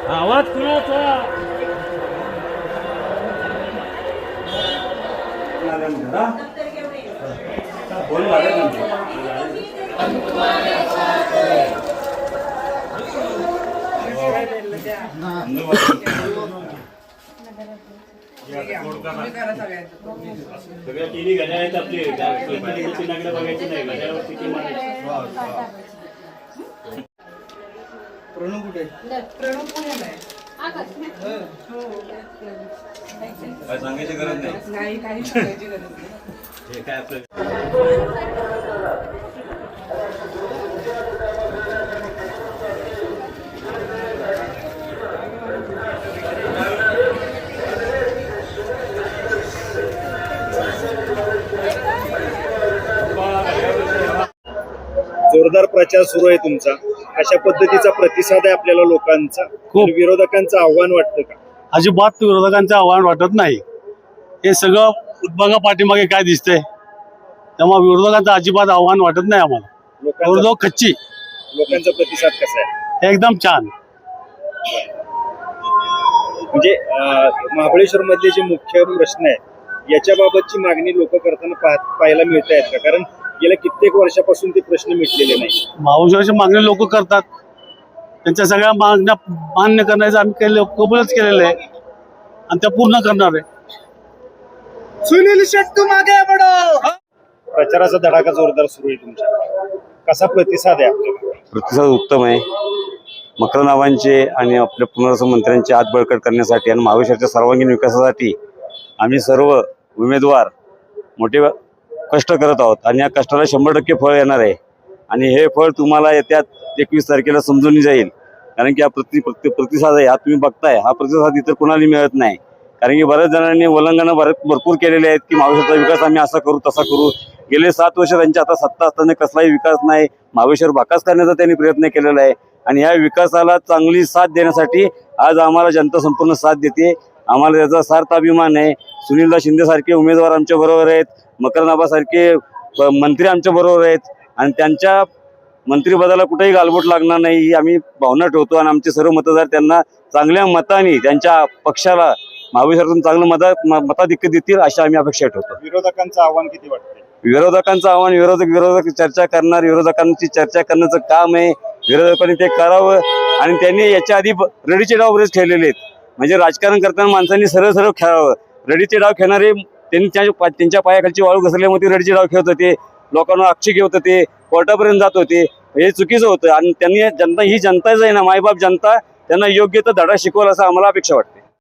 आवाज कुणाचा सगळ्या तिन्ही घड्याळ आहेत आपले चिन्हाकडे बघायची नाही घड्याळावर किती प्रणव कुठे प्रणव पुण्याला आहे. काय सांगायची गरज नाही काही सांगायची गरज नाही. हे काय आपलं जोरदार प्रचार सुरू आहे तुमचा, अशा पद्धतीचा प्रतिसाद आहे आपल्याला लोकांचा. खूप. विरोधकांचं आव्हान वाटतं का? अजिबात विरोधकांचं आव्हान वाटत नाही. हे सगळं बघा पाठीमागे काय दिसतंय, त्यामुळे विरोधकांचं अजिबात आव्हान वाटत नाही आम्हाला. विरोधक खच्ची, लोकांचा प्रतिसाद कसा आहे? एकदम छान. म्हणजे महाबळेश्वर मधले जे मुख्य प्रश्न आहेत याच्या बाबतची मागणी लोक करताना पाहायला मिळत आहेत का? कारण गेल्या कित्येक वर्षापासून ते प्रश्न मिटलेले नाही. महाबळेश्वरची मागणी लोक करतात, त्यांच्या सगळ्या मागण्या मान्य करण्याचं आम्ही कबूलच केलेलं आहे आणि त्या पूर्ण करणार आहे. सुनील शेट्टी मागे बडो. प्रचाराचा धडाका जोरदार सुरू आहे तुमच्या, कसा प्रतिसाद आहे आपल्याला? प्रतिसाद उत्तम आहे. मकरनावांचे आणि आपल्या पुनर्वसन मंत्र्यांचे हात बळकट करण्यासाठी आणि महाबळेश्वरच्या सर्वांगीण विकासासाठी आम्ही सर्व उमेदवार मोठे कष्ट करत आहोत आणि या कष्टाला 100% फळ येणार आहे. आणि हे फळ तुम्हाला येत्या 21 तारखेला समजून जाईल. कारण की हा प्रतिसाद आहे, हा तुम्ही बघताय, हा प्रतिसाद इतर कोणाला मिळत नाही. कारण की बऱ्याच जणांनी वलंगणं भरपूर केलेले आहेत की महाबळेश्वरचा विकास आम्ही असा करू तसा करू. गेले 7 वर्ष त्यांच्या आता सत्ता असताना कसलाही विकास नाही. महाबळेश्वर बाकास करण्याचा त्यांनी प्रयत्न केलेला आहे आणि या विकासाला चांगली साथ देण्यासाठी आज आम्हाला जनता संपूर्ण साथ देते. आम्हाला त्याचा सार्थ अभिमान आहे. सुनीलदा शिंदे सारखे उमेदवार आमच्या बरोबर आहेत, मकरनाबासारखे मंत्री आमच्या बरोबर आहेत आणि त्यांच्या मंत्रिपदाला कुठेही गालबोट लागणार नाही ही आम्ही भावना ठेवतो. आणि आमचे सर्व मतदार त्यांना चांगल्या मताने त्यांच्या पक्षाला महाबळेश्वरातून चांगलं मताधिक्य देतील अशी आम्ही अपेक्षा ठेवतो. विरोधकांचं आव्हान किती वाटतंय? विरोधकांचं आव्हान, विरोधक चर्चा करणार, विरोधकांची चर्चा करण्याचं काम आहे. विरोधकांनी ते करावं आणि त्यांनी याच्या आधी रडीचे डाव बरेच खेळलेले आहेत. म्हणजे राजकारण करताना माणसांनी सरळ सरळ खेळावं. रडीचे डाव खेळणारे त्यांनी त्यांच्या पायाखालची वाळू घसरल्यामुळे ते रडीचे डाव खेळत होते, लोकांना आक्षेप घेत होते, कोर्टापर्यंत जात होते. हे चुकीचं होतं आणि त्यांनी ही जनता जी आहे ना, मायबाप जनता, त्यांना योग्य तो धडा शिकवला असं आम्हाला अपेक्षा वाटते.